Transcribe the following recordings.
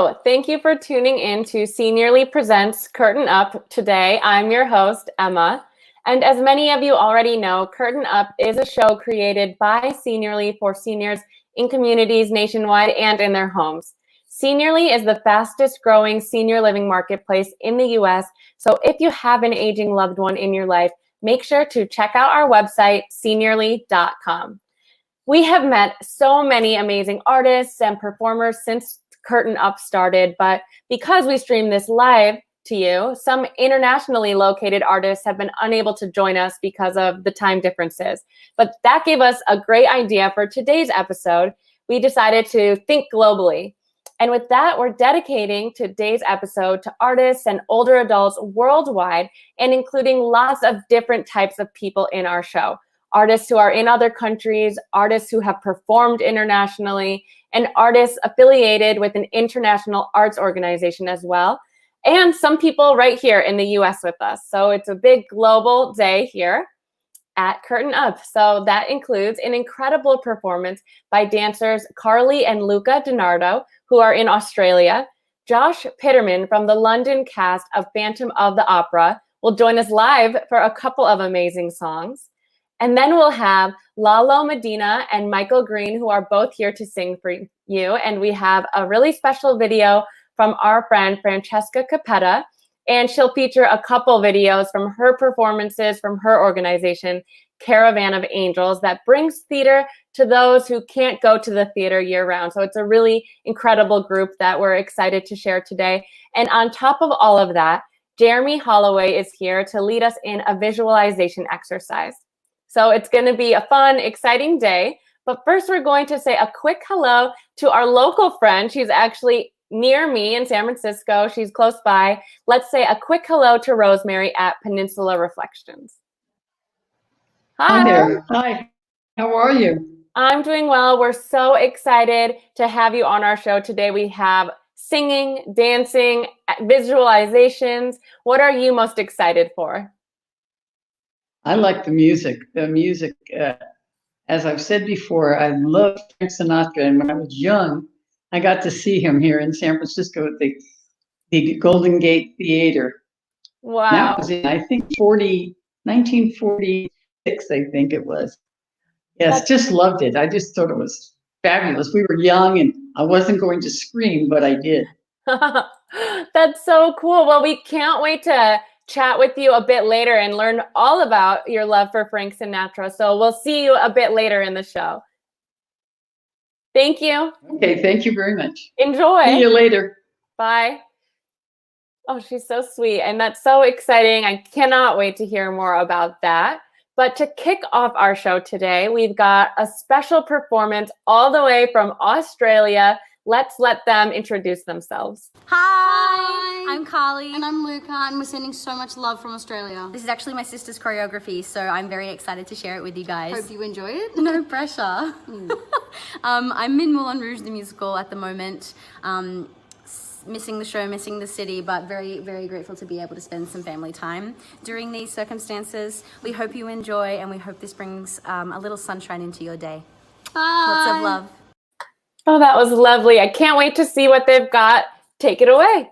Hello, thank you for tuning in to Seniorly Presents Curtain Up. Today, I'm your host, Emma. And as many of you already know, Curtain Up is a show created by Seniorly for seniors in communities nationwide and in their homes. Seniorly is the fastest growing senior living marketplace in the US. So if you have an aging loved one in your life, make sure to check out our website, seniorly.com. We have met so many amazing artists and performers since Curtain Up started, but because we stream this live to you, some internationally located artists have been unable to join us because of the time differences. But that gave us a great idea for today's episode. We decided to think globally. And with that, we're dedicating today's episode to artists and older adults worldwide, and including lots of different types of people in our show. Artists who are in other countries, artists who have performed internationally, and artists affiliated with an international arts organization as well, and some people right here in the US with us. So it's a big global day here at Curtain Up. So that includes an incredible performance by dancers Karli and Lalo Dinardo, who are in Australia. Josh Piterman from the London cast of Phantom of the Opera will join us live for a couple of amazing songs. And then we'll have Lalo Medina and Michael Green, who are both here to sing for you. And we have a really special video from our friend Francesca Capetta, and she'll feature a couple videos from her performances from her organization, Caravan of Angels, that brings theater to those who can't go to the theater year-round. So it's a really incredible group that we're excited to share today. And on top of all of that, Jeremy Holloway is here to lead us in a visualization exercise. So it's going to be a fun, exciting day. But first, we're going to say a quick hello to our local friend. She's actually near me in San Francisco. She's close by. Let's say a quick hello to Rosemary at Peninsula Reflections. Hi. Hi there. Hi. How are you? I'm doing well. We're so excited to have you on our show today. We have singing, dancing, visualizations. What are you most excited for? I like the music. The music, as I've said before, I love Frank Sinatra. And when I was young, I got to see him here in San Francisco at the Golden Gate Theater. Wow. That was in, I think, 1946, I think it was. Yes, just loved it. I just thought it was fabulous. We were young and I wasn't going to scream, but I did. That's so cool. Well, we can't wait to chat with you a bit later and learn all about your love for Frank Sinatra. So we'll see you a bit later in the show. Thank you. Okay, thank you very much. Enjoy. See you later. Bye. Oh, she's so sweet. And that's so exciting. I cannot wait to hear more about that. But to kick off our show today, we've got a special performance all the way from Australia. Let's let them introduce themselves. Hi, I'm Karli. And I'm Luca, and we're sending so much love from Australia. This is actually my sister's choreography, so I'm very excited to share it with you guys. Hope you enjoy it. No pressure. I'm in Moulin Rouge, the musical, at the moment. Missing the show, missing the city, but very, very grateful to be able to spend some family time during these circumstances. We hope you enjoy, and we hope this brings a little sunshine into your day. Bye. Lots of love. Oh, that was lovely. I can't wait to see what they've got. Take it away.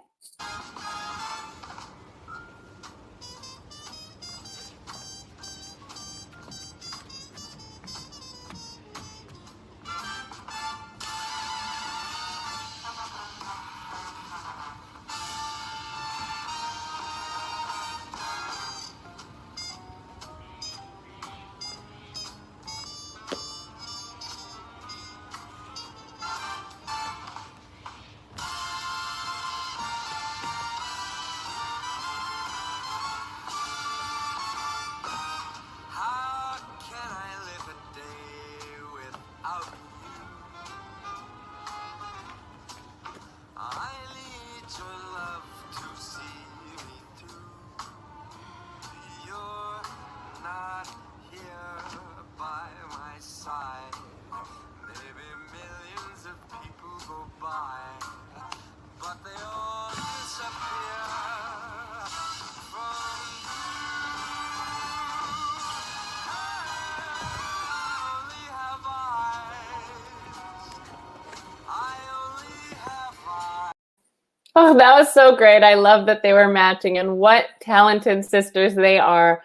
Oh, that was so great. I love that they were matching, and what talented sisters they are.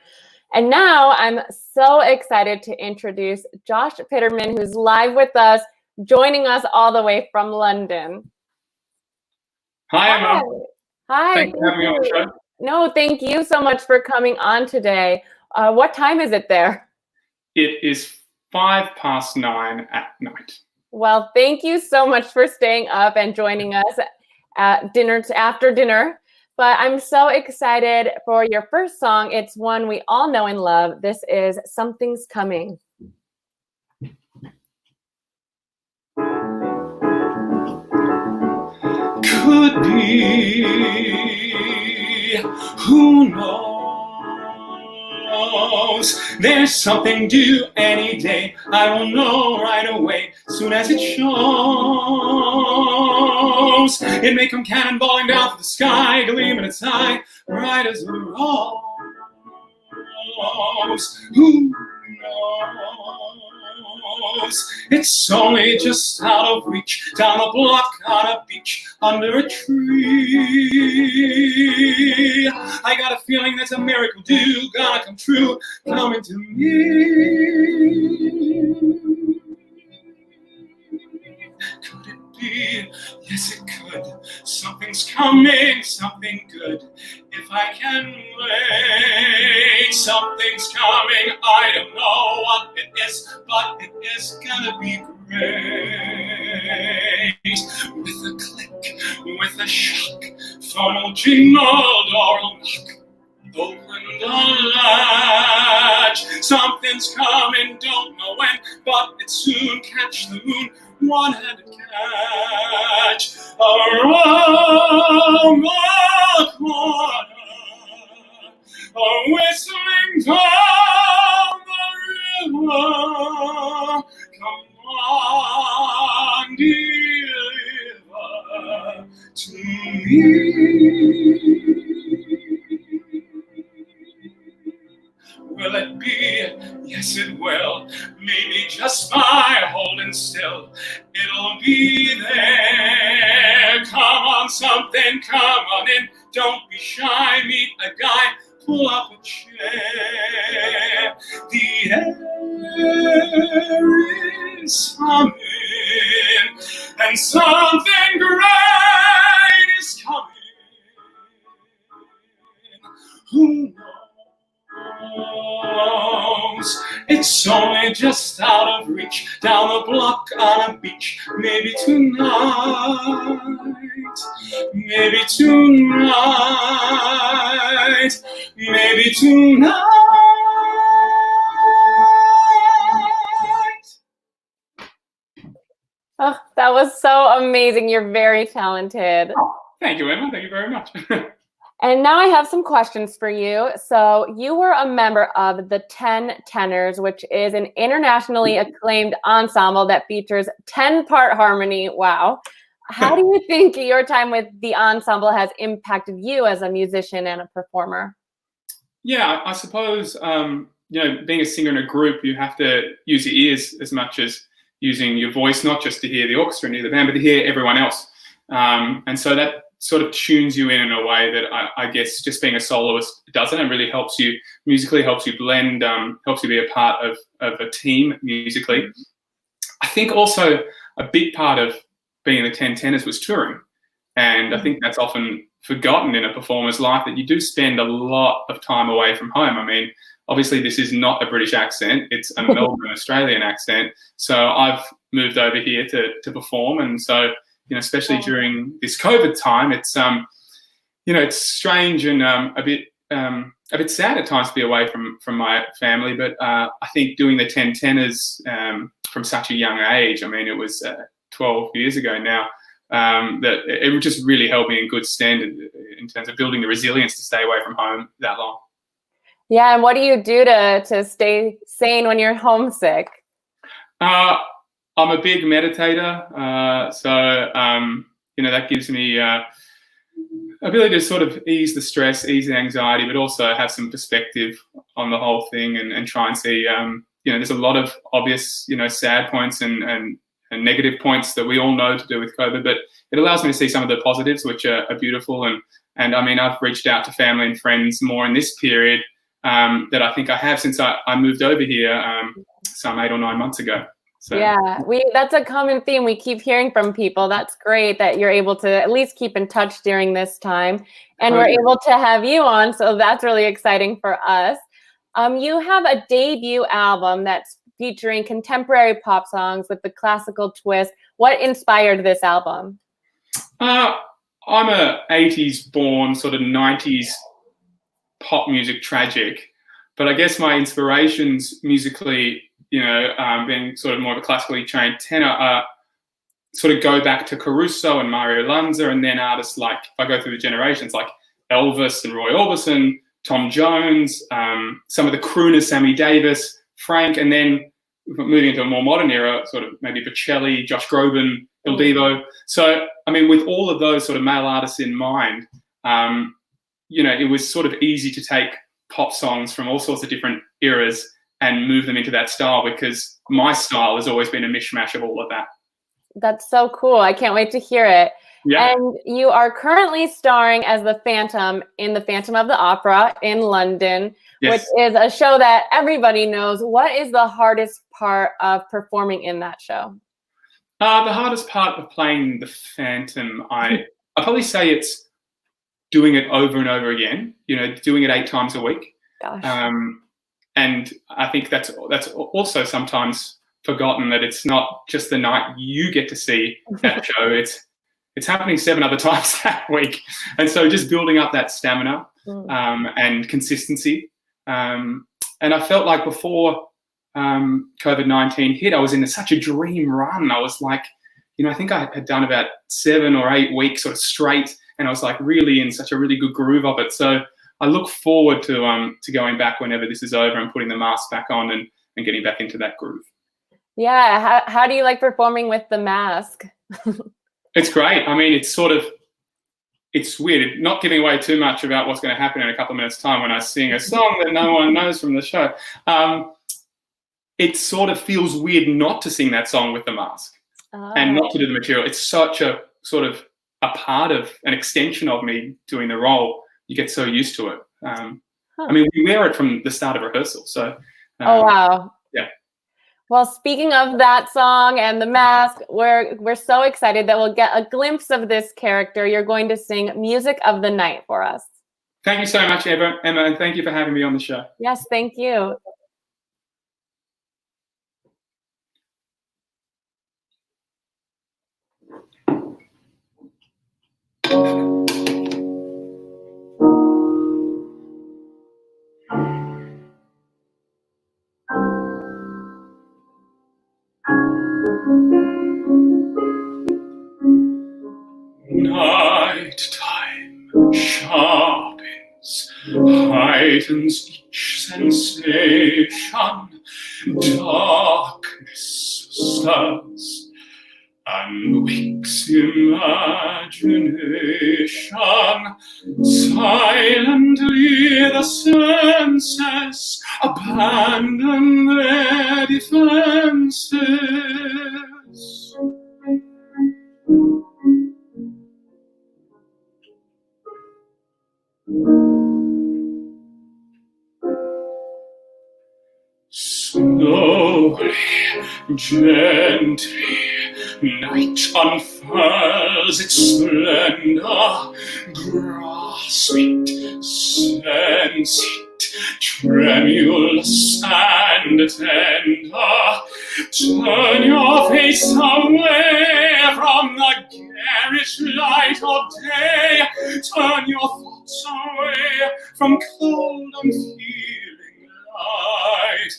And now I'm so excited to introduce Josh Piterman, who's live with us, joining us all the way from London. Hi, Emma. Hi. Thanks for having me on the show. No, thank you so much for coming on today. What time is it there? It is 9:05 at night. Well, thank you so much for staying up and joining us at dinner after dinner. But I'm so excited for your first song. It's one we all know and love. This is Something's Coming. Could be, who knows? There's something due any day. I will know right away, soon as it shows. It may come cannonballing down through the sky, gleam in its eye, bright as a rose. Who knows? It's only just out of reach, down a block, on a beach, under a tree. I got a feeling there's a miracle due, gonna come true, coming to me. Could it be? Yes, it could. Something's coming, something good. If I can wait, something's coming. I don't know what it is, but it is gonna be great. With a click, with a shock, phone will jingle, door will knock. Open the latch. Something's coming, don't know when, but it soon. Catch the moon, one-handed catch. Around the corner, a whistling down the river. Come on, deliver to me. Will it be? Yes, it will. Maybe just by holding still, it'll be there. Come on, something, come on in. Don't be shy, meet a guy, pull up a chair. The air is humming, and something great is coming. Who knows? It's only just out of reach, down the block on a beach. Maybe tonight, maybe tonight, maybe tonight. Oh, that was so amazing. You're very talented. Oh, thank you, Emma. Thank you very much. And now I have some questions for you. So you were a member of the 10 Tenors, which is an internationally acclaimed ensemble that features 10-part harmony. Wow. How do you think your time with the ensemble has impacted you as a musician and a performer? Yeah, I suppose, being a singer in a group, you have to use your ears as much as using your voice, not just to hear the orchestra and hear the band, but to hear everyone else. And so that sort of tunes you in a way that I guess just being a soloist doesn't, and really helps you musically, helps you blend, helps you be a part of a team musically. I think also a big part of being in the 10 Tenors was touring. And I think that's often forgotten in a performer's life, that you do spend a lot of time away from home. I mean, obviously this is not a British accent, it's a Melbourne Australian accent. So I've moved over here to perform, and so especially during this COVID time, it's it's strange and a bit sad at times to be away from my family. But I think doing the 10 Tenors from such a young age, I mean, it was 12 years ago now, that it just really held me in good stead in terms of building the resilience to stay away from home that long. Yeah, and what do you do to stay sane when you're homesick? I'm a big meditator, so that gives me ability to sort of ease the stress, ease the anxiety, but also have some perspective on the whole thing, and try and see, there's a lot of obvious, sad points and and negative points that we all know to do with COVID, but it allows me to see some of the positives, which are beautiful. And I mean, I've reached out to family and friends more in this period that I think I have since I moved over here some 8 or 9 months ago. So. Yeah, that's a common theme we keep hearing from people. That's great that you're able to at least keep in touch during this time. And we're able to have you on, so that's really exciting for us. You have a debut album that's featuring contemporary pop songs with the classical twist. What inspired this album? I'm a 80s born, sort of 90s pop music tragic, but I guess my inspirations musically, being sort of more of a classically trained tenor, sort of go back to Caruso and Mario Lanza, and then artists like, if I go through the generations, like Elvis and Roy Orbison, Tom Jones, some of the crooners, Sammy Davis, Frank, and then moving into a more modern era, sort of maybe Bocelli, Josh Groban, Il Divo. So, I mean, with all of those sort of male artists in mind, it was sort of easy to take pop songs from all sorts of different eras and move them into that style, because my style has always been a mishmash of all of that. That's so cool. I can't wait to hear it. Yeah. And you are currently starring as the Phantom in The Phantom of the Opera in London, yes. which is a show that everybody knows. What is the hardest part of performing in that show? The hardest part of playing the Phantom, I'd probably say it's doing it over and over again, doing it 8 times a week. Gosh. And I think that's also sometimes forgotten, that it's not just the night you get to see that show. It's happening 7 other times that week. And so just building up that stamina and consistency. And I felt like before COVID-19 hit, I was in such a dream run. I was like, I think I had done about 7 or 8 weeks sort of straight, and I was like really in such a really good groove of it. So I look forward to going back whenever this is over and putting the mask back on and getting back into that groove. Yeah. How do you like performing with the mask? It's great. I mean, it's weird. Not giving away too much about what's going to happen in a couple of minutes' time when I sing a song that no one knows from the show. It sort of feels weird not to sing that song with the mask and not to do the material. It's such a sort of a part of an extension of me doing the role. You get so used to it. I mean, we wear it from the start of rehearsal. So. Oh, wow. Yeah. Well, speaking of that song and the mask, we're so excited that we'll get a glimpse of this character. You're going to sing Music of the Night for us. Thank you so much, Emma, and thank you for having me on the show. Yes, thank you. Night time sharpens, heightens each sensation. Darkness stirs and wakes imagination. Silently the senses abandon their defenses. Slowly, gently, night unfurls its splendor. Grasp it, sense it, tremulous and tender. Turn your face away from the garish light of day. Turn your thoughts away from cold and feeling light,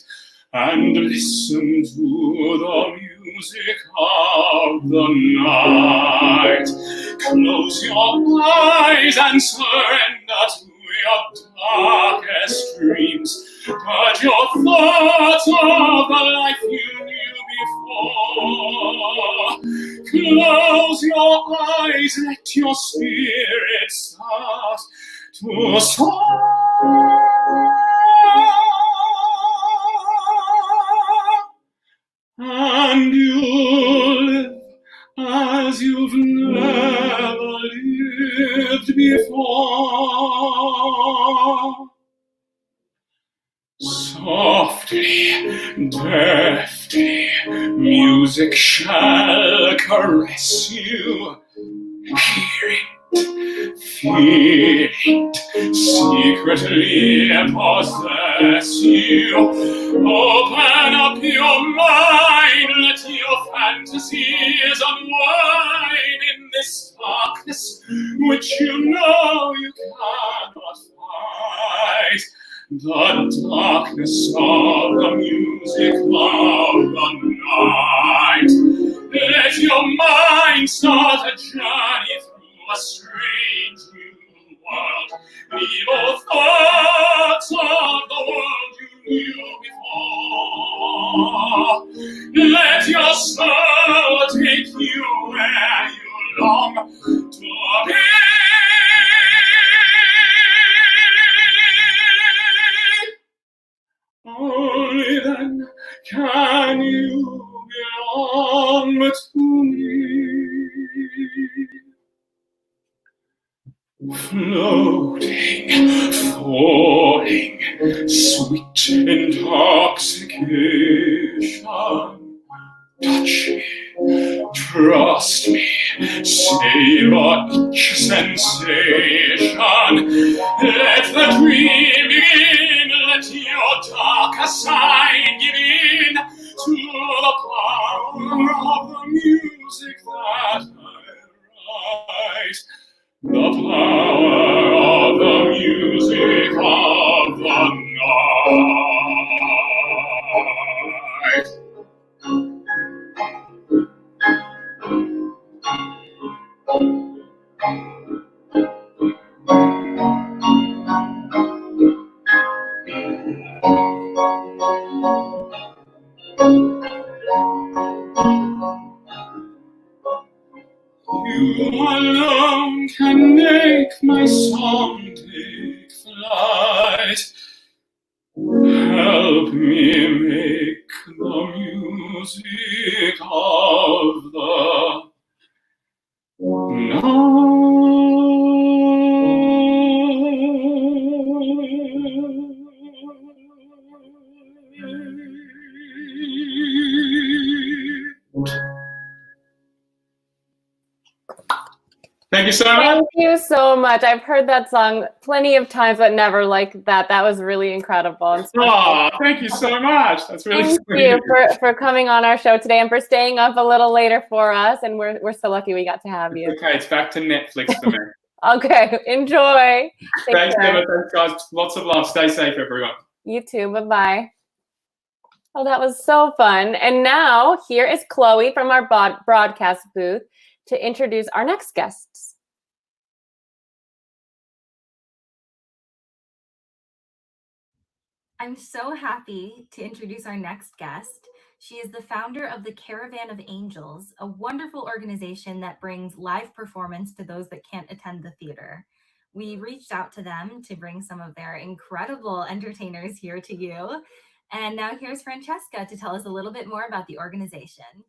and listen to the music of the night. Close your eyes and surrender to your darkest dreams. Purge your thoughts of the life you knew before. Close your eyes, let your spirit start to soar. And you'll Softly, deftly, music shall caress you. Hear it, feel it, secretly possess you. Open up your mind, let your fantasies unwind in this darkness which you know you cannot fight. The darkness of the music of the night. Let your mind start a journey through a strange new world. Leave all thoughts of the world you knew before. Let your soul take you where you long to be. Only then can you belong to me. Floating, falling, sweet intoxication. Touch me, trust me, savor each sensation. Let the dream begin, let your darker side give in to the power of the music that I write. The power of the music of the night. You alone can make my song take flight. Help me make the music of the night. Thank you so much. Thank you so much. I've heard that song plenty of times, but never like that. That was really incredible. And Oh, thank you so much. That's really thank sweet. you for coming on our show today and for staying up a little later for us. And we're so lucky we got to have you. Okay, it's back to Netflix for me. Okay, enjoy. Thanks, Emma. Thanks, guys. Lots of love. Stay safe, everyone. You too. Bye-bye. Oh, that was so fun. And now here is Chloe from our broadcast booth to introduce our next guests. I'm so happy to introduce our next guest. She is the founder of the Caravan of Angels, a wonderful organization that brings live performance to those that can't attend the theater. We reached out to them to bring some of their incredible entertainers here to you. And now here's Francesca to tell us a little bit more about the organization.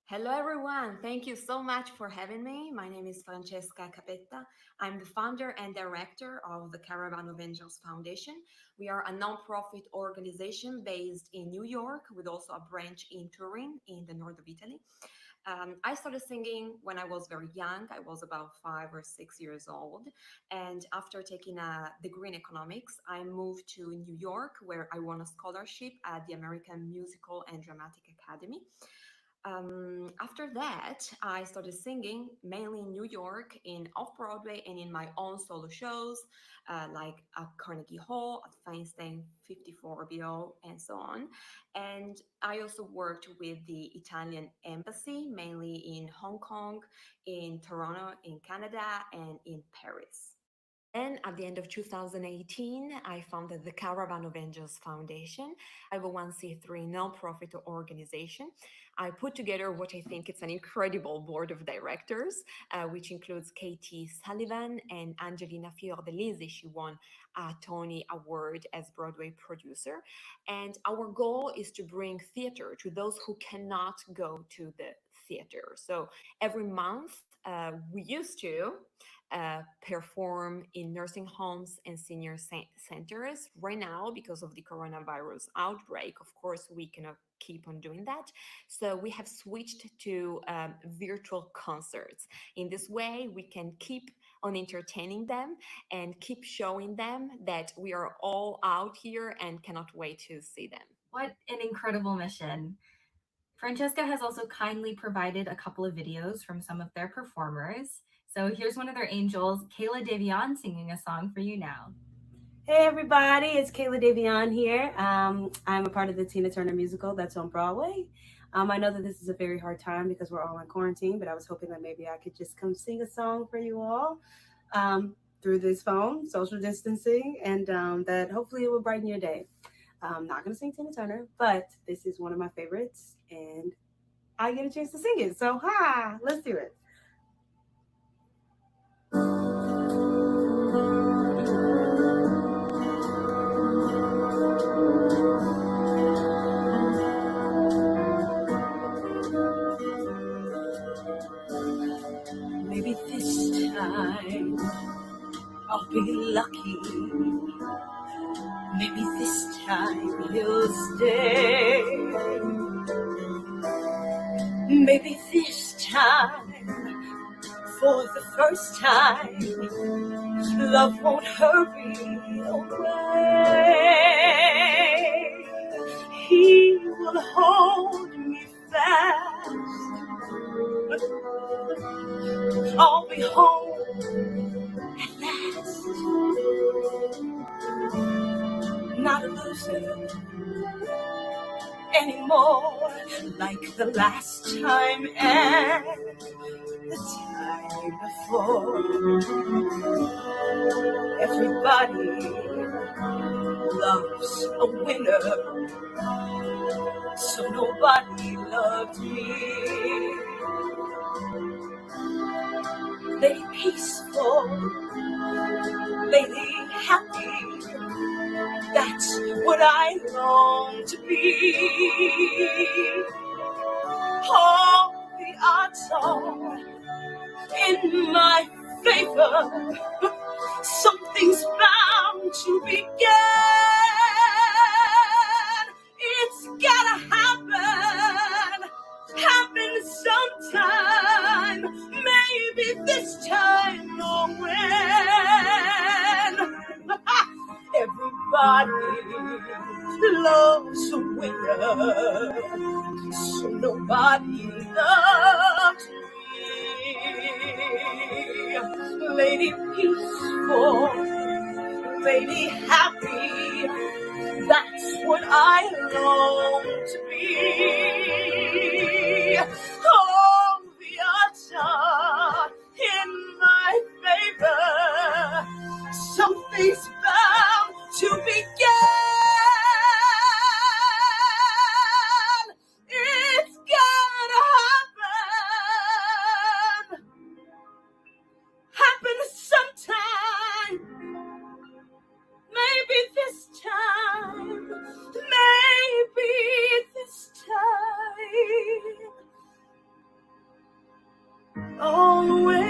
Hello, everyone. Thank you so much for having me. My name is Francesca Capetta. I'm the founder and director of the Caravan of Angels Foundation. We are a nonprofit organization based in New York with also a branch in Turin in the north of Italy. I started singing when I was very young. I was about 5 or 6 years old. And after taking a degree in economics, I moved to New York, where I won a scholarship at the American Musical and Dramatic Academy. After that, I started singing mainly in New York, in Off-Broadway, and in my own solo shows, like at Carnegie Hall, at Feinstein 54BO, and so on. And I also worked with the Italian Embassy, mainly in Hong Kong, in Toronto, in Canada, and in Paris. And at the end of 2018, I founded the Caravan of Angels Foundation, a 501c3 nonprofit organization. I put together what I think it's an incredible board of directors, which includes Katie Sullivan and Angelina Fiordelisi. She won a Tony Award as Broadway producer. And our goal is to bring theater to those who cannot go to the theater. So every month, we used to perform in nursing homes and senior centers. Right now, because of the coronavirus outbreak, of course, we cannot keep on doing that. So we have switched to virtual concerts. In this way, we can keep on entertaining them and keep showing them that we are all out here and cannot wait to see them. What an incredible mission. Francesca has also kindly provided a couple of videos from some of their performers. So here's one of their angels, Kayla Davion, singing a song for you now. Hey everybody, it's Kayla Davion here. I'm a part of the Tina Turner musical that's on Broadway. I know that this is a very hard time because we're all in quarantine, but I was hoping that maybe I could just come sing a song for you all through this phone, social distancing, and that hopefully it will brighten your day. I'm not going to sing Tina Turner, but this is one of my favorites, and I get a chance to sing it. So, let's do it. Maybe this time I'll be lucky. Maybe this time he'll stay. Maybe this time, for the first time, love won't hurry away. He will hold me fast. I'll be home at last. Not a loser anymore, like the last time and the time before. Everybody loves a winner, so nobody loved me. Lady peaceful, lady happy, that's what I long to be. All the odds are in my favor. Something's bound to begin. It's gotta happen sometime. Maybe this time or when. Everybody loves a winner, so nobody loves me. Lady peaceful, lady happy, that's what I long to be. All the odds are in my favor. Something's bound to begin. It's gonna happen sometime. Maybe this time. Maybe this time. Always.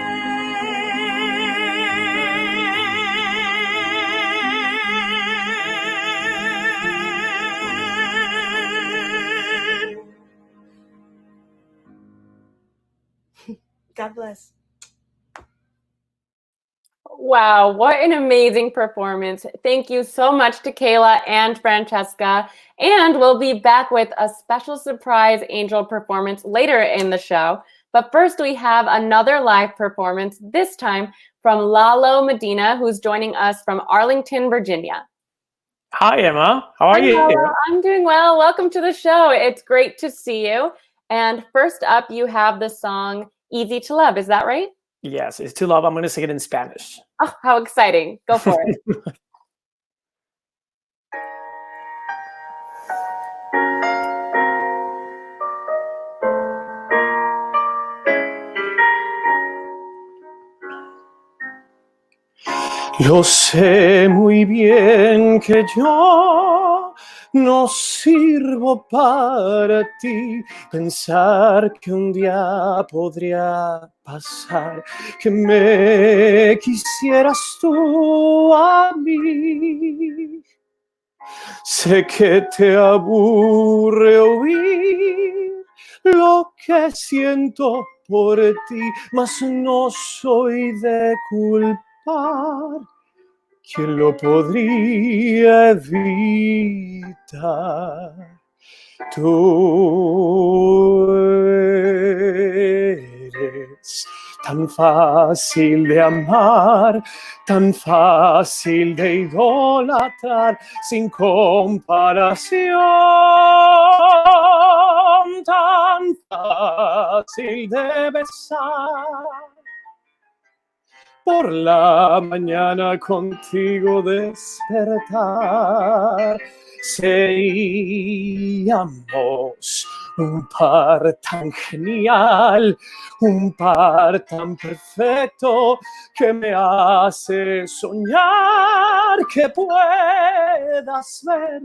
God bless. Wow, what an amazing performance. Thank you so much to Kayla and Francesca. And we'll be back with a special surprise angel performance later in the show. But first, we have another live performance, this time from Lalo Medina, who's joining us from Arlington, Virginia. Hi, Emma. How are you? Lalo. I'm doing well. Welcome to the show. It's great to see you. And first up, you have the song Easy to Love. Is that right? Yes, it's to love. I'm going to sing it in Spanish. Oh, how exciting. Go for it. Yo sé muy bien que yo no sirvo para ti. Pensar que un día podría pasar, que me quisieras tú a mí. Sé que te aburre oír lo que siento por ti, mas no soy de culpar. ¿Quién lo podría evitar? Tú eres tan fácil de amar, tan fácil de idolatrar, sin comparación, tan fácil de besar. Por la mañana contigo despertar, seríamos un par tan genial, un par tan perfecto que me hace soñar que puedas ver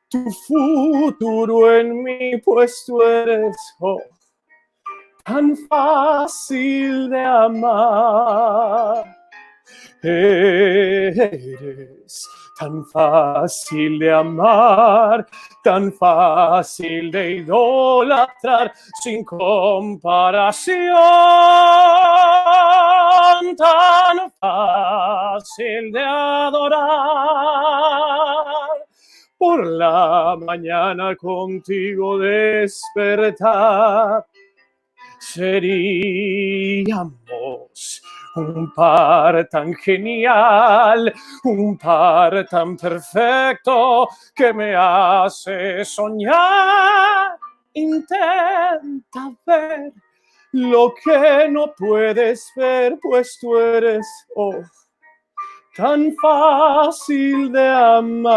tu futuro en mí, pues tú eres tan fácil de amar. Eres tan fácil de amar, tan fácil de idolatrar, sin comparación, tan fácil de adorar. Por la mañana contigo despertar, seríamos un par tan genial, un par tan perfecto que me hace soñar. Intenta ver lo que no puedes ver, pues tú eres tan fácil de amar.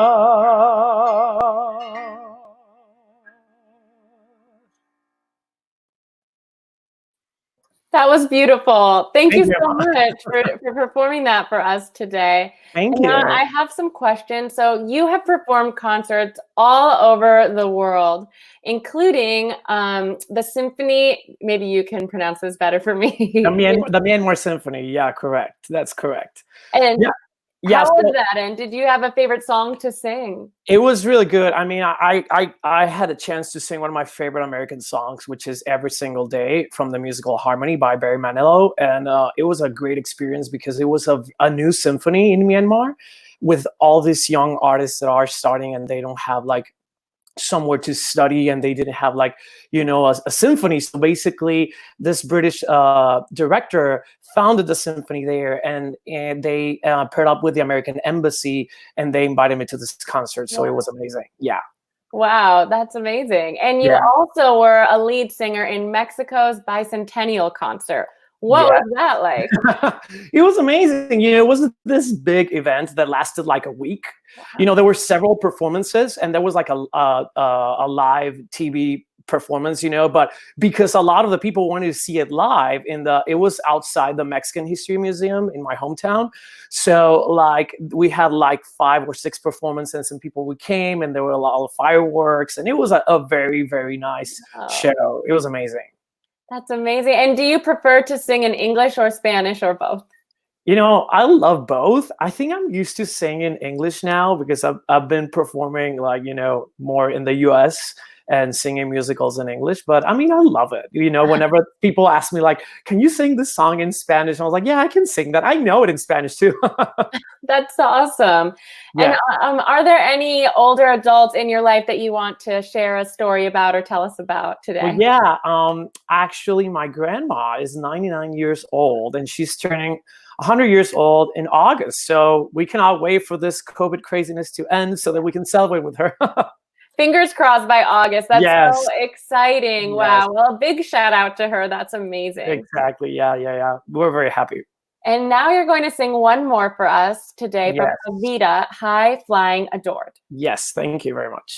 That was beautiful. Thank you Thank so much for performing that for us today. Thank And you. now I have some questions. So you have performed concerts all over the world, including the symphony. Maybe you can pronounce this better for me. The Myanmar Symphony. Yeah, correct. That's correct. And Yeah, how was that? And did you have a favorite song to sing? it was really good. I mean, I had a chance to sing one of my favorite American songs, which is Every Single Day from the musical Harmony by Barry Manilow. And it was a great experience because it was a new symphony in Myanmar with all these young artists that are starting and they don't have like somewhere to study and they didn't have like a symphony. So basically this British director founded the symphony there and they paired up with the American embassy and they invited me to this concert. So it was amazing. Yeah. Wow, that's amazing. And you also were a lead singer in Mexico's bicentennial concert. What was that like? It was amazing. It wasn't this big event that lasted like a week. Wow. There were several performances and there was like a live TV performance, but because a lot of the people wanted to see it live it was outside the Mexican History Museum in my hometown. So like we had like 5 or 6 performances and people came and there were a lot of fireworks and it was a very, very nice show. It was amazing. That's amazing. And do you prefer to sing in English or Spanish or both? I love both. I think I'm used to singing English now because I've been performing like, more in the US and singing musicals in English. But I mean, I love it. Whenever people ask me like, can you sing this song in Spanish? I was like, yeah, I can sing that. I know it in Spanish too. That's awesome. Yeah. And are there any older adults in your life that you want to share a story about or tell us about today? Well, yeah. Actually, my grandma is 99 years old and she's turning 100 years old in August. So we cannot wait for this COVID craziness to end so that we can celebrate with her. Fingers crossed by August. That's so exciting. Yes. Wow. Well, a big shout out to her. That's amazing. Exactly. Yeah. We're very happy. And now you're going to sing one more for us today from Evita, High Flying Adored. Yes. Thank you very much.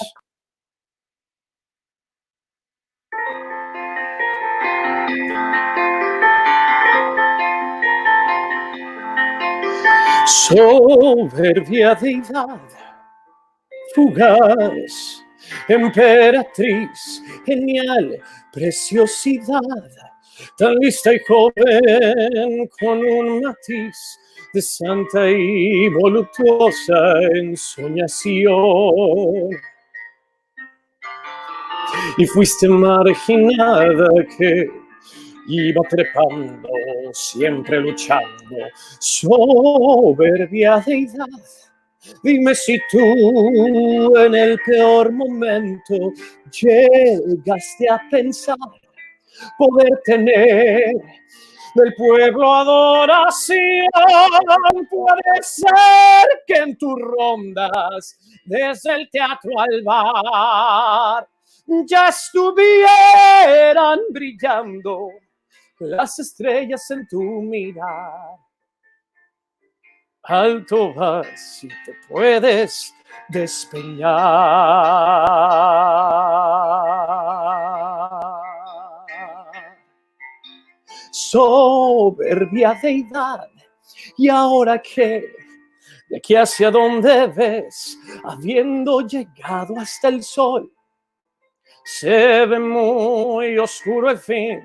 Soberbia deidad, fugaz, emperatriz, genial, preciosidad, tan lista y joven con un matiz de santa y voluptuosa ensoñación. Y fuiste marginada que iba trepando, siempre luchando, soberbia deidad. Dime si tú en el peor momento llegaste a pensar poder tener del pueblo adoración. Puede ser que en tus rondas, desde el teatro al bar, ya estuvieran brillando las estrellas en tu mirar. Alto vas y te puedes despeñar. Soberbia deidad, ¿y ahora qué? ¿De aquí hacia dónde ves? Habiendo llegado hasta el sol, se ve muy oscuro el fin,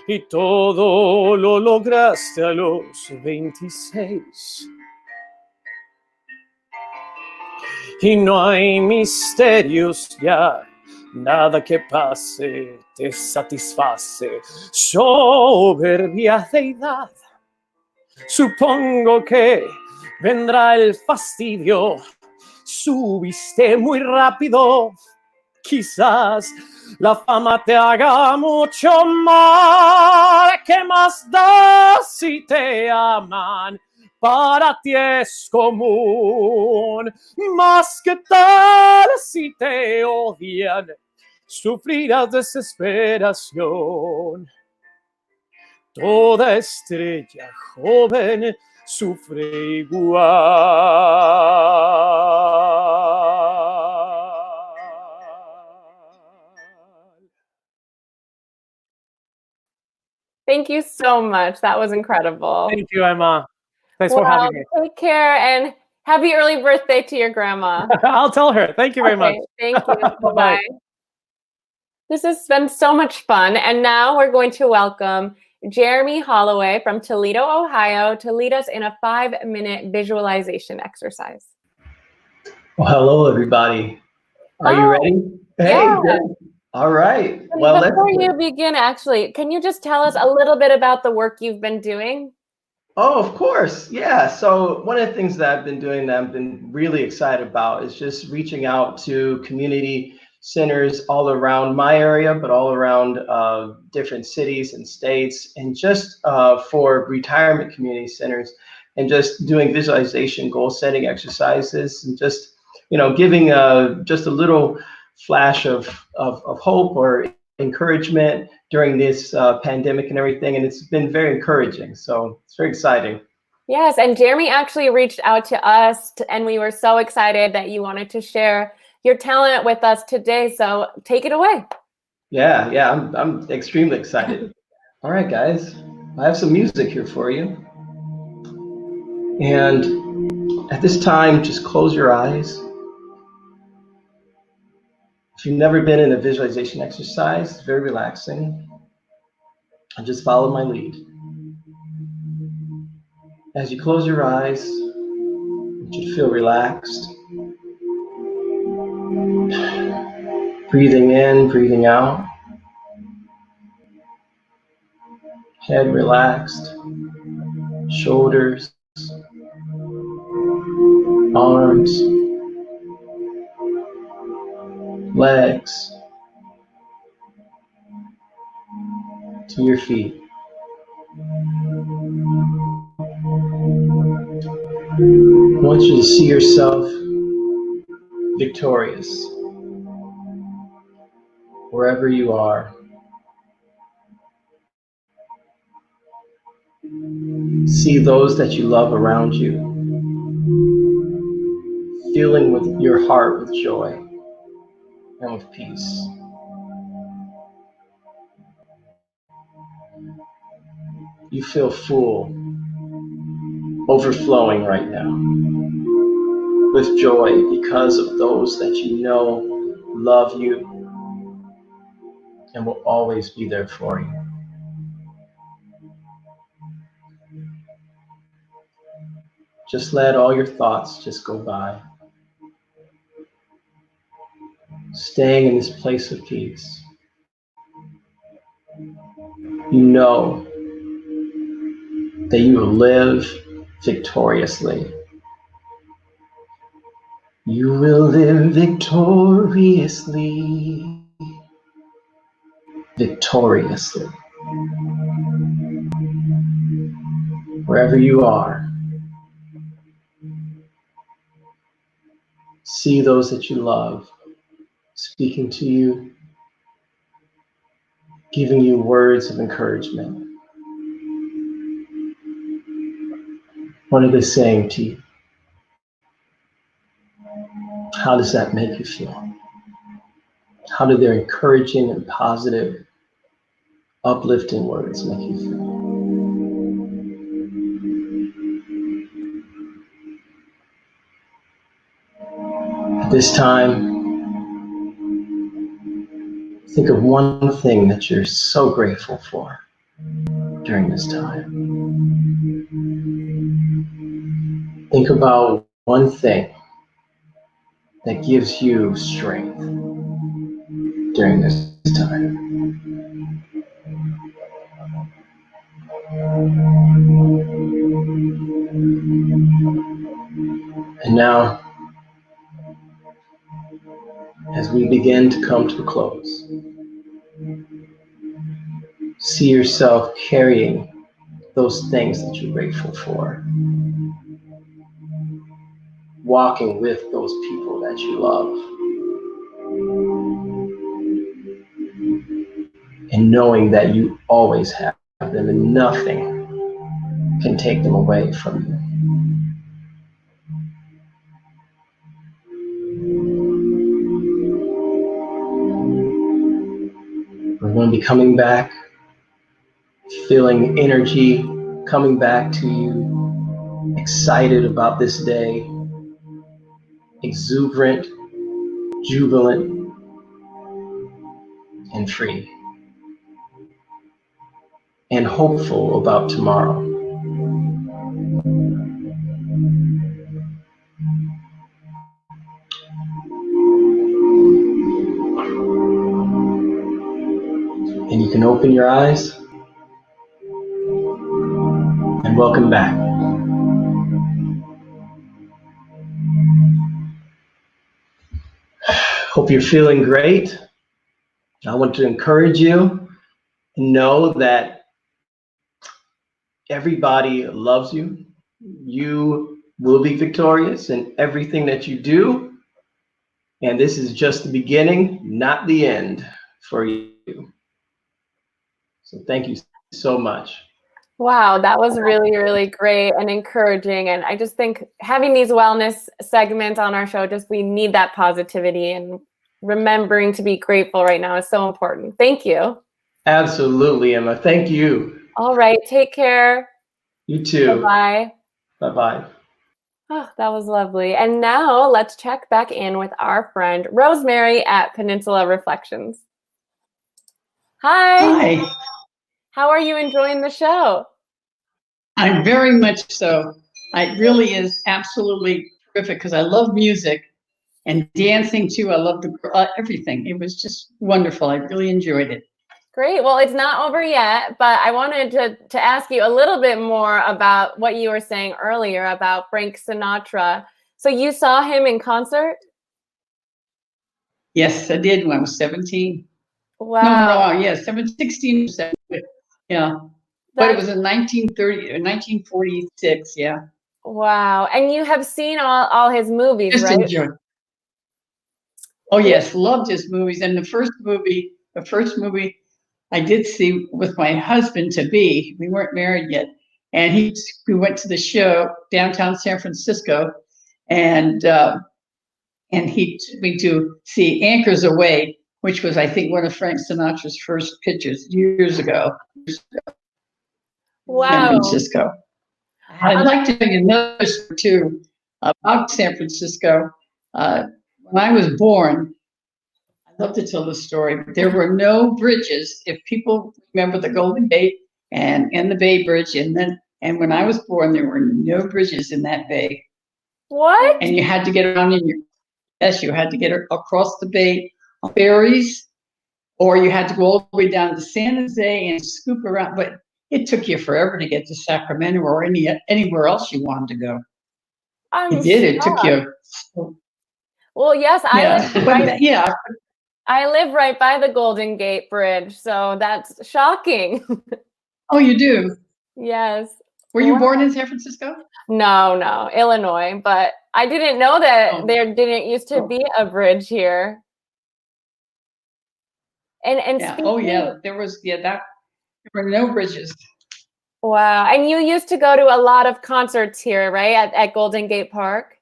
y todo lo lograste a los 26. Y no hay misterios ya, nada que pase te satisface. Soberbia deidad, supongo que vendrá el fastidio. Subiste muy rápido, quizás la fama te haga mucho mal. ¿Qué más da si te aman? Para ti es común. Más que tal si te odian, sufrirás desesperación. Toda estrella joven sufre igual. Thank you so much. That was incredible. Thank you, Emma. Thanks for having me. Take care and happy early birthday to your grandma. I'll tell her. Thank you very much. Thank you. Bye-bye. Bye-bye. This has been so much fun. And now we're going to welcome Jeremy Holloway from Toledo, Ohio, to lead us in a 5-minute visualization exercise. Well, hello, everybody. Are you ready? Hey, yeah. good. All right. And well, before you begin, actually, can you just tell us a little bit about the work you've been doing? Oh, of course. Yeah. So one of the things that I've been doing that I've been really excited about is just reaching out to community centers all around my area, but all around different cities and states, and just for retirement community centers, and just doing visualization goal setting exercises, and just, you know, giving just a little flash of hope or encouragement during this pandemic and everything. And it's been very encouraging. So it's very exciting. Yes. And Jeremy actually reached out to us and we were so excited that you wanted to share your talent with us today. So take it away. Yeah. I'm extremely excited. All right, guys, I have some music here for you. And at this time, just close your eyes. If you've never been in a visualization exercise, it's very relaxing. And just follow my lead. As you close your eyes, you should feel relaxed. Breathing in, breathing out. Head relaxed. Shoulders. Arms. Legs. To your feet. I want you to see yourself victorious wherever you are. See those that you love around you, filling with your heart with joy and with peace. You feel full, overflowing right now. with joy because of those that you know love you and will always be there for you. Just let all your thoughts just go by. Staying in this place of peace. You know that you will live victoriously. You will live victoriously. Victoriously. Wherever you are, see those that you love speaking to you, giving you words of encouragement. What are they saying to you? How does that make you feel? How do their encouraging and positive, uplifting words make you feel? At this time, think of one thing that you're so grateful for during this time. Think about one thing that gives you strength during this time. And now, as we begin to come to a close, see yourself carrying those things that you're grateful for. Walking with those people that you love. And knowing that you always have them and nothing can take them away from you. We're going to be coming back, feeling energy coming back to you, excited about this day, exuberant, jubilant, and free, and hopeful about tomorrow. And you can open your eyes and welcome back. Hope you're feeling great. I want to encourage you to know that everybody loves you. You will be victorious in everything that you do. And this is just the beginning, not the end for you. So thank you so much. Wow, that was really, really great and encouraging. And I just think having these wellness segments on our show, we need that positivity, and remembering to be grateful right now is so important. Thank you. Absolutely, Emma. Thank you. All right, take care. You too. Bye-bye. Bye-bye. Oh, that was lovely. And now let's check back in with our friend Rosemary at Peninsula Reflections. Hi. Hi. How are you enjoying the show? I'm very much so. It really is absolutely terrific because I love music and dancing too. I love everything. It was just wonderful. I really enjoyed it. Great. Well, it's not over yet, but I wanted to ask you a little bit more about what you were saying earlier about Frank Sinatra. So you saw him in concert? Yes, I did when I was 17. Wow. No, yeah, 16, 17. Yeah. But it was in 1930 or 1946, yeah. Wow. And you have seen all his movies, Just right? enjoy. Oh yes, loved his movies. And the first movie I did see with my husband to be. We weren't married yet, and we went to the show downtown San Francisco, and he took me to see Anchors Away, which was, I think, one of Frank Sinatra's first pictures years ago. Wow. San Francisco. I'd like to tell you another story too. about San Francisco. When I was born, I love to tell the story, but there were no bridges. If people remember the Golden Gate and the Bay Bridge, and when I was born, there were no bridges in that bay. What? And you had to get around you had to get across the bay on ferries, or you had to go all the way down to San Jose and scoop around. But it took you forever to get to Sacramento or anywhere else you wanted to go. I'm It did. It shocked. took you. Well, yes, Yeah. I live right by the Golden Gate Bridge, so that's shocking. Oh, you do? Yes. Were you born in San Francisco? No, Illinois, but I didn't know that there didn't used to be a bridge here. And Yeah. speaking, Oh, yeah. There were no bridges. wow. And you used to go to a lot of concerts here, right? At Golden Gate Park?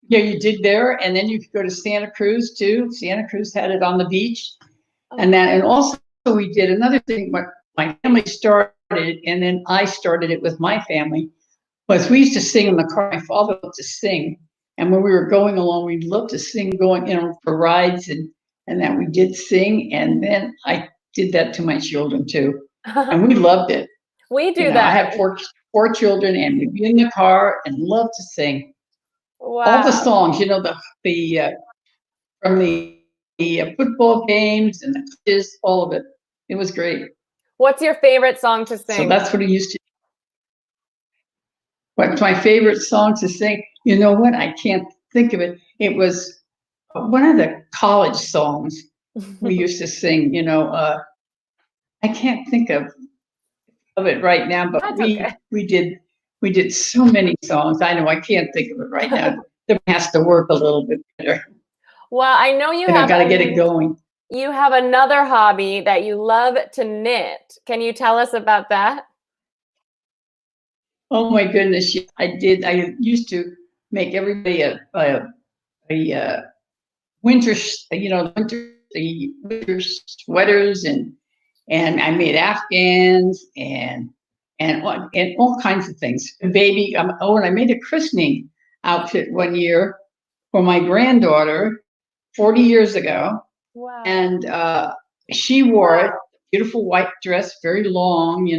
Yeah, you did there, and then you could go to Santa Cruz too. Santa Cruz had it on the beach, and also we did another thing. What my family started, and then I started it with my family. Was we used to sing in the car. My father loved to sing, and when we were going along, we'd love to sing, going for rides, and that we did sing, and then I did that to my children too, and we loved it. We do that. I have four children, and we'd be in the car and love to sing. Wow. All the songs, from the football games and just all of it. It was great. What's your favorite song to sing? So that's what he used to. What's my favorite song to sing? You know what? I can't think of it. It was one of the college songs we used to sing. I can't think of it right now, but That's we did so many songs. I know I can't think of it right now. It has to work a little bit better. Well, I know you have got to get it going. You have another hobby that you love to knit. Can you tell us about that? Oh my goodness, I did. I used to make everybody a winter, winter sweaters, and I made Afghans and all kinds of things. And I made a christening outfit one year for my granddaughter 40 years ago. Wow. And she wore it, beautiful white dress, very long,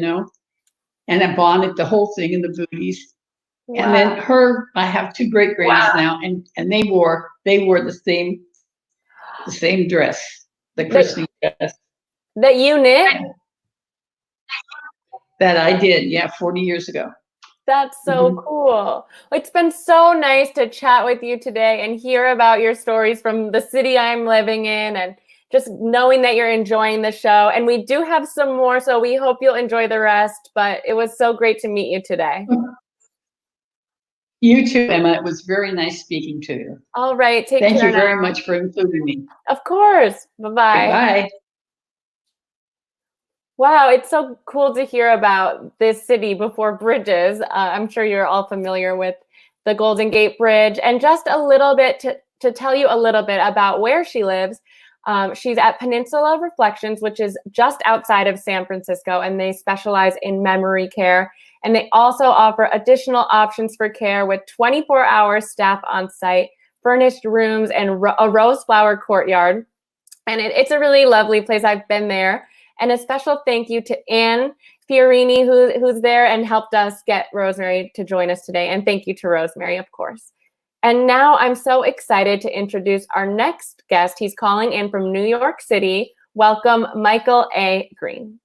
and a bonnet, the whole thing, and the booties. Wow. And then I have two great grands now, and they wore the same dress, the christening dress. That you knit? That I did, 40 years ago. That's so cool. It's been so nice to chat with you today and hear about your stories from the city I'm living in, and just knowing that you're enjoying the show. And we do have some more, so we hope you'll enjoy the rest. But it was so great to meet you today. You too, Emma. It was very nice speaking to you. All right. Take care. Thank you very much for including me. Of course. Bye-bye. Bye. Wow, it's so cool to hear about this city before bridges. I'm sure you're all familiar with the Golden Gate Bridge. And just a little bit to tell you a little bit about where she lives. She's at Peninsula Reflections, which is just outside of San Francisco, and they specialize in memory care. And they also offer additional options for care with 24-hour staff on site, furnished rooms, and a rose flower courtyard. And it's a really lovely place. I've been there. And a special thank you to Anne Fiorini, who's there and helped us get Rosemary to join us today. And thank you to Rosemary, of course. And now I'm so excited to introduce our next guest. He's calling in from New York City. Welcome, Michael A. Green.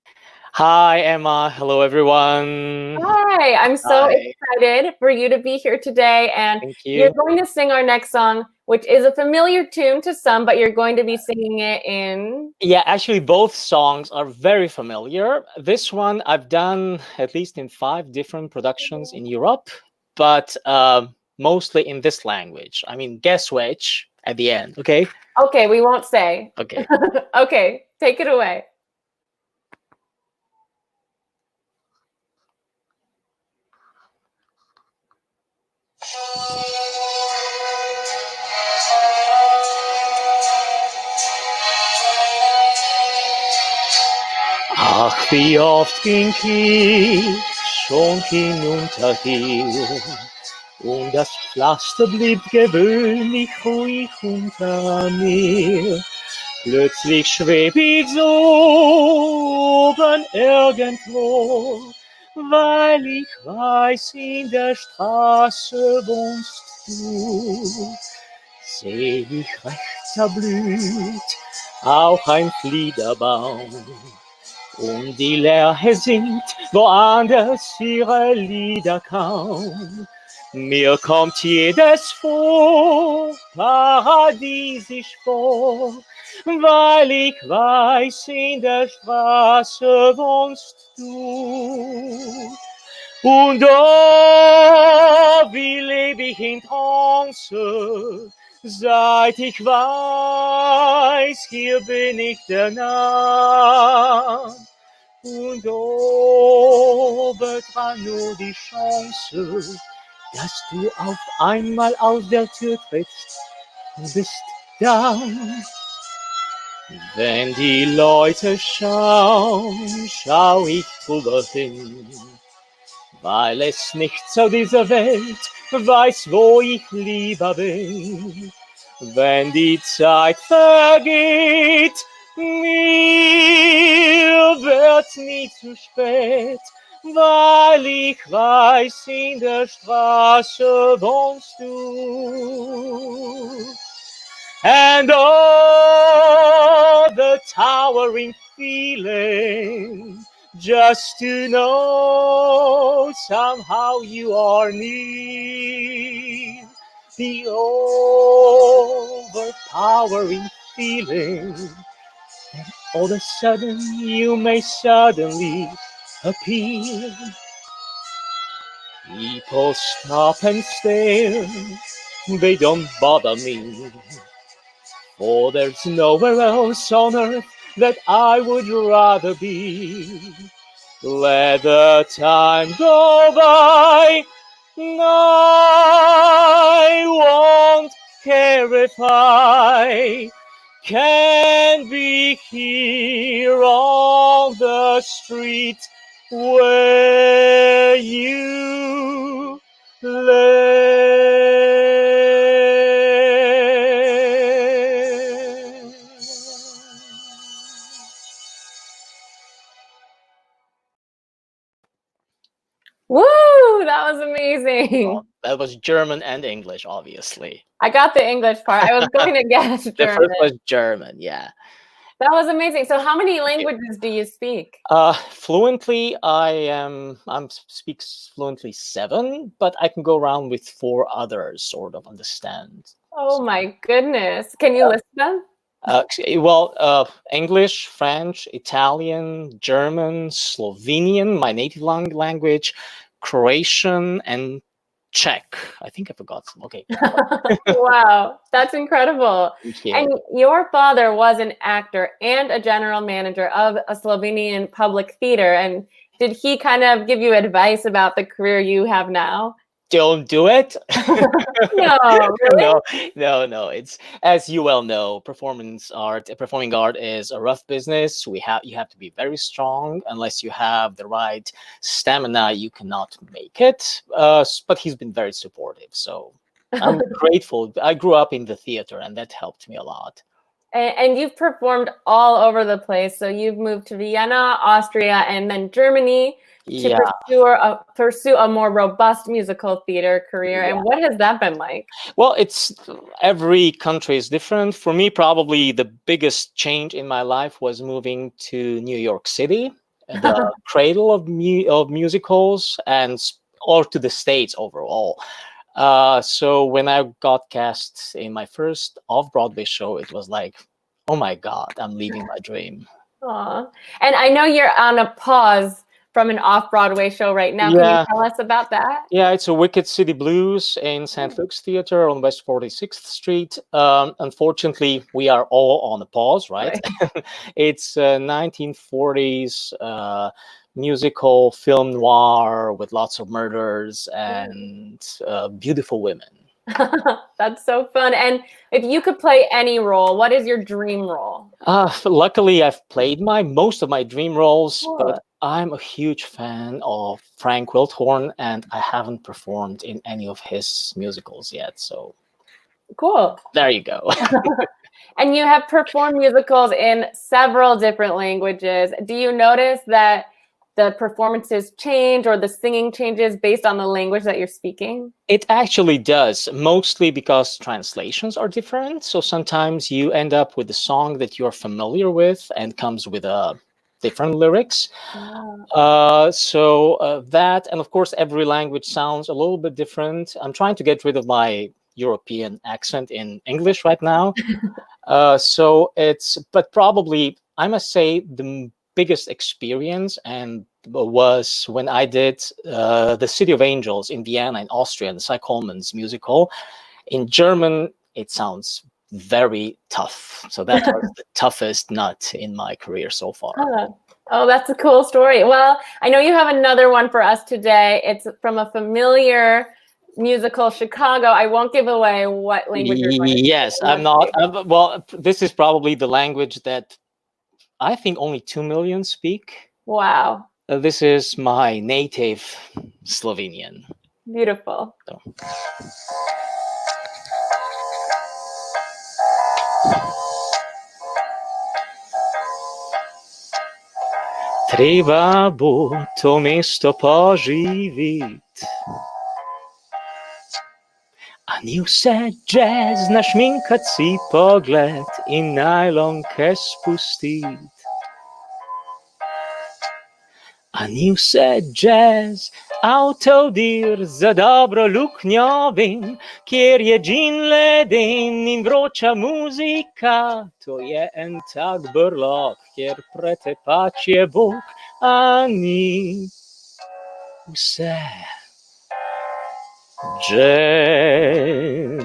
Hi, Emma. Hello, everyone. Hi, I'm so excited for you to be here today. And Thank you. You're going to sing our next song, which is a familiar tune to some, but you're going to be singing it in... Yeah, actually, both songs are very familiar. This one I've done at least in 5 different productions in Europe, but mostly in this language. I mean, guess which at the end, okay? Okay, we won't say. Okay. Okay, take it away. Ach, wie oft ging ich schon hinunter hier und das Pflaster blieb gewöhnlich ruhig unter mir. Plötzlich schweb ich so oben irgendwo, weil ich weiß, in der Straße wohnst du. Seh ich rechts erblüht auch ein Fliederbaum, und die Lerche singt woanders ihre Lieder kaum. Mir kommt jedes vor, paradiesisch vor, weil ich weiß, in der Straße wohnst du. Und oh, wie leb ich in Trance, seit ich weiß, hier bin ich der Narr. Und oh, betracht nur die Chance, dass du auf einmal aus der Tür trittst und bist da. Wenn die Leute schauen, schau ich drüber hin, weil es nichts auf dieser Welt weiß, wo ich lieber bin. Wenn die Zeit vergeht, mir wird's nie zu spät, weil ich weiß, in der Straße wohnst du. And oh, the towering feeling, just to know somehow you are near. The overpowering feeling, and all of a sudden you may suddenly appear. People stop and stare, they don't bother me, for there's nowhere else on earth that I would rather be. Let the time go by, I won't care if I can be here on the street where you live. Woo! That was amazing. Well, that was German and English, obviously. I got the English part. I was going to guess The German. first was German, yeah. That was amazing. So how many languages do you speak? Fluently, I speak fluently 7, but I can go around with 4 others, sort of understand. Oh my goodness. Can you list them? English, French, Italian, German, Slovenian, my native language, Croatian, and Czech. I think I forgot some. Okay. Wow, that's incredible. Thank you. And your father was an actor and a general manager of a Slovenian public theater. And did he kind of give you advice about the career you have now? Don't do it. No, really? No. It's, as you well know, performing art is a rough business. You have to be very strong. Unless you have the right stamina, you cannot make it. But he's been very supportive, so I'm grateful. I grew up in the theater, and that helped me a lot. And you've performed all over the place. So you've moved to Vienna, Austria, and then Germany to pursue a more robust musical theater career. Yeah. And what has that been like? Well, every country is different. For me, probably the biggest change in my life was moving to New York City, the cradle of musicals, or to the States overall. So when I got cast in my first off-Broadway show, it was like, oh my God, I'm living my dream. Aw. And I know you're on a pause from an off-Broadway show right now. Yeah. Can you tell us about that? Yeah, it's a Wicked City Blues in St. Luke's Theater on West 46th Street. Unfortunately, we are all on a pause, right? It's 1940s musical film noir with lots of murders and beautiful women. That's so fun. And if you could play any role, what is your dream role? Luckily, I've played most of my dream roles, but I'm a huge fan of Frank Wildhorn, and I haven't performed in any of his musicals yet. So Cool. there you go. And you have performed musicals in several different languages. Do you notice that the performances change or the singing changes based on the language that you're speaking? It actually does, mostly because translations are different. So sometimes you end up with a song that you're familiar with and comes with different lyrics. That, and of course, every language sounds a little bit different. I'm trying to get rid of my European accent in English right now. But probably, I must say, the biggest experience and was when I did The City of Angels in Vienna in Austria, the Cy Coleman's musical. In German, it sounds very tough. So that was the toughest nut in my career so far. Oh, that's a cool story. Well, I know you have another one for us today. It's from a familiar musical, Chicago. I won't give away what language you're going to Yes, I'm not. Well, this is probably the language that I think only 2 million speak. Wow. This is my native Slovenian. Beautiful. So. Treba bo to mesto poživit. A ni vse jazz, našminkat si pogled in najlonke spustit. A ni vse jazz, avtodir za dobro luknjovin, kjer je džin leden in vroča muzika. To je en tak brlog, kjer pretepač je Bog, a ni vse jazz.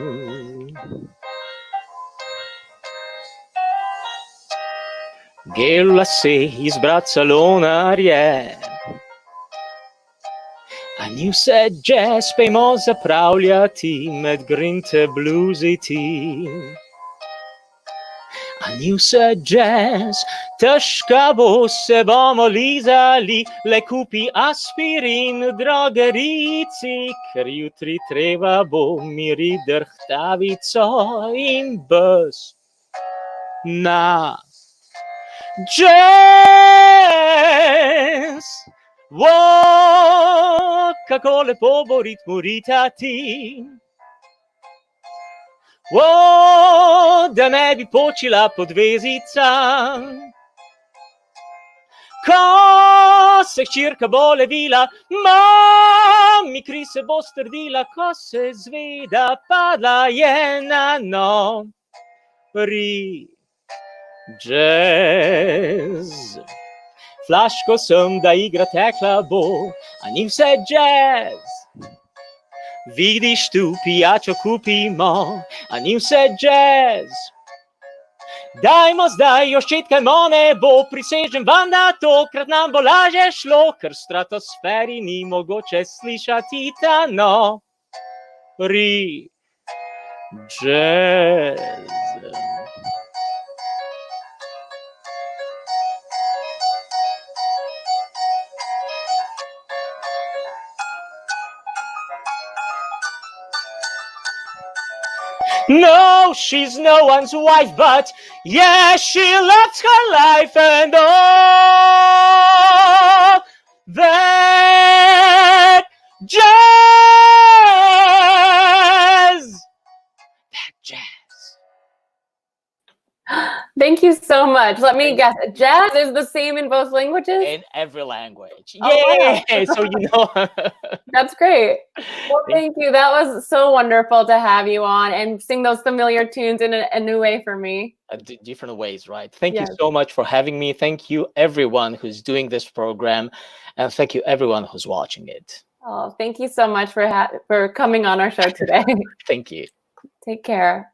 Gel lase iz Barcelonarje. A ni vse jazz, pejmo zapravljati med grinte bluziti. A ni vse jazz, težka bo, se bomo lizali, le kupi aspirin v drogerici, ker jutri treba bo miri drhtavico in bez na jazz. Wow, kako lepo bo ritmu ritati. Wow, da ne bi počila podvezica. Ko se hčerka bo levila, mami kri se bo strdila, ko se zveda padla je na nori jazz. Flaško sem, da igra tekla bo, a ni vse jazz. Vidiš tu, pijačo kupimo, a ni vse jazz. Dajmo zdaj, oščetkajmo nebo, prisežem vam, da tokrat nam bo lažje šlo, ker stratosferi ni mogoče slišati ta nori jazz. No, she's no one's wife, but yeah, she loves her life and all that jazz. That jazz. Thank you so much. Let me guess. Jazz is the same in both languages? In every language. Oh, Yay! wow. So you know. That's great. Well, thank you. That was so wonderful to have you on and sing those familiar tunes in a new way for me. Different ways, right? Thank you so much for having me. Thank you, everyone who's doing this program. And thank you, everyone who's watching it. Oh, thank you so much for coming on our show today. Thank you. Take care.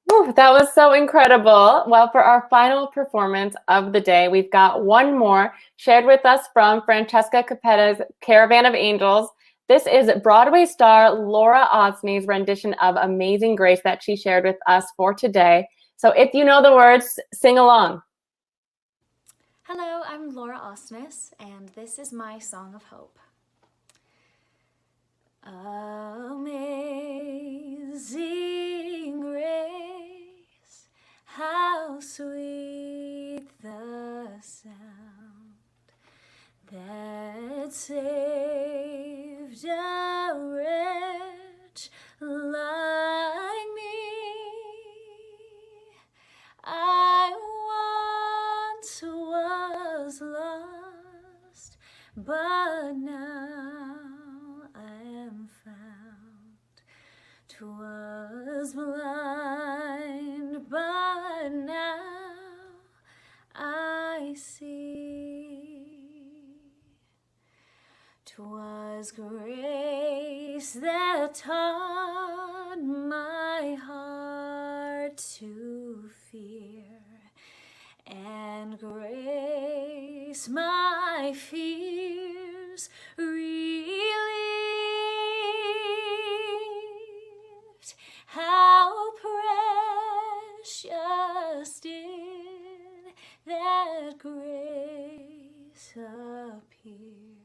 Whew, that was so incredible. Well, for our final performance of the day, we've got one more shared with us from Francesca Capetta's Caravan of Angels. This is Broadway star Laura Osney's rendition of Amazing Grace that she shared with us for today. So if you know the words, sing along. Hello, I'm Laura Osnes, and this is my Song of Hope. Amazing grace, how sweet the sound that saved a wretch like me. I once was lost, but now I am found. 'Twas blind, but now I see. 'Twas grace that taught my heart to fear, and grace my fears relieved. How precious did that grace appear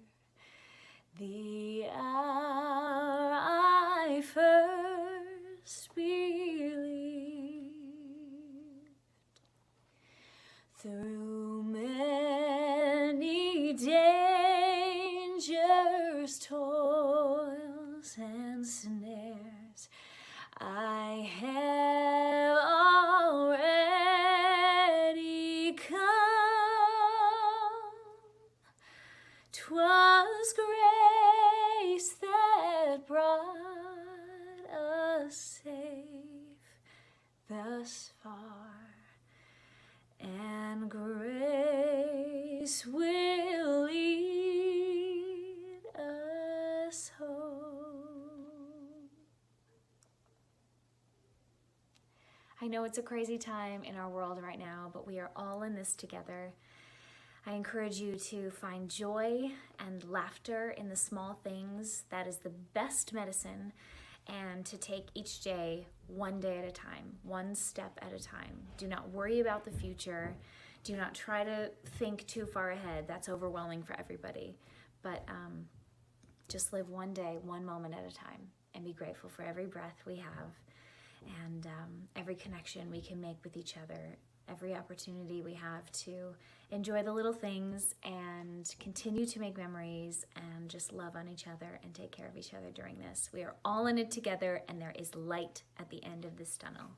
the hour I first believed. Through many dangers, toils, and snares, I have already come. 'Twas grace that brought us safe thus far, and grace will lead us home. I know it's a crazy time in our world right now, but we are all in this together. I encourage you to find joy and laughter in the small things. That is the best medicine, and to take each day one day at a time, one step at a time. Do not worry about the future. Do not try to think too far ahead. That's overwhelming for everybody. But just live one day, one moment at a time, and be grateful for every breath we have, and every connection we can make with each other, every opportunity we have to enjoy the little things and continue to make memories and just love on each other and take care of each other during this. We are all in it together, and there is light at the end of this tunnel.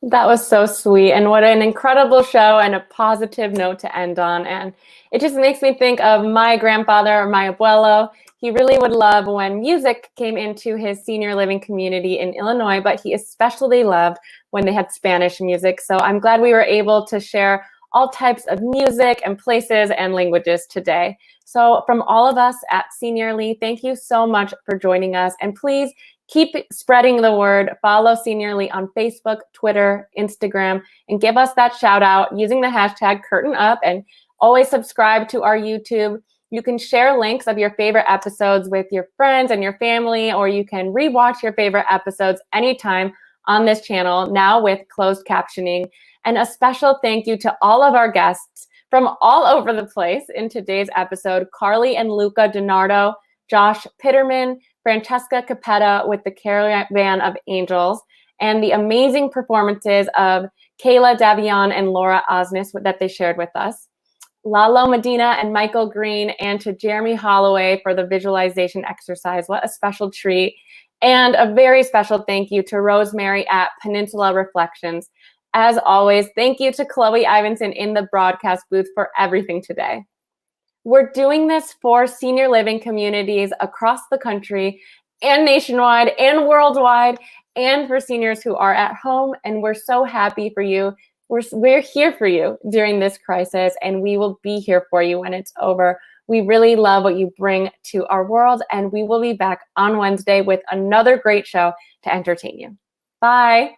That was so sweet, and what an incredible show and a positive note to end on. And it just makes me think of my grandfather, my abuelo. He really would love when music came into his senior living community in Illinois, but he especially loved when they had Spanish music. So I'm glad we were able to share all types of music and places and languages today. So from all of us at Seniorly, thank you so much for joining us, and please keep spreading the word. Follow Seniorly on Facebook, Twitter, Instagram, and give us that shout out using the hashtag #CurtainUp, and always subscribe to our YouTube. You can share links of your favorite episodes with your friends and your family, or you can rewatch your favorite episodes anytime on this channel, now with closed captioning. And a special thank you to all of our guests from all over the place in today's episode: Karli and Luca Dinardo, Josh Piterman, Francesca Capetta with the Caravan of Angels, and the amazing performances of Kayla Davion and Laura Osnes that they shared with us, Lalo Medina and Michael Green, and to Jeremy Holloway for the visualization exercise. What a special treat. And a very special thank you to Rosemary at Peninsula Reflections. As always, thank you to Chloe Ivanson in the broadcast booth for everything today. We're doing this for senior living communities across the country and nationwide and worldwide, and for seniors who are at home. And we're so happy for you. We're here for you during this crisis, and we will be here for you when it's over. We really love what you bring to our world, and we will be back on Wednesday with another great show to entertain you. Bye.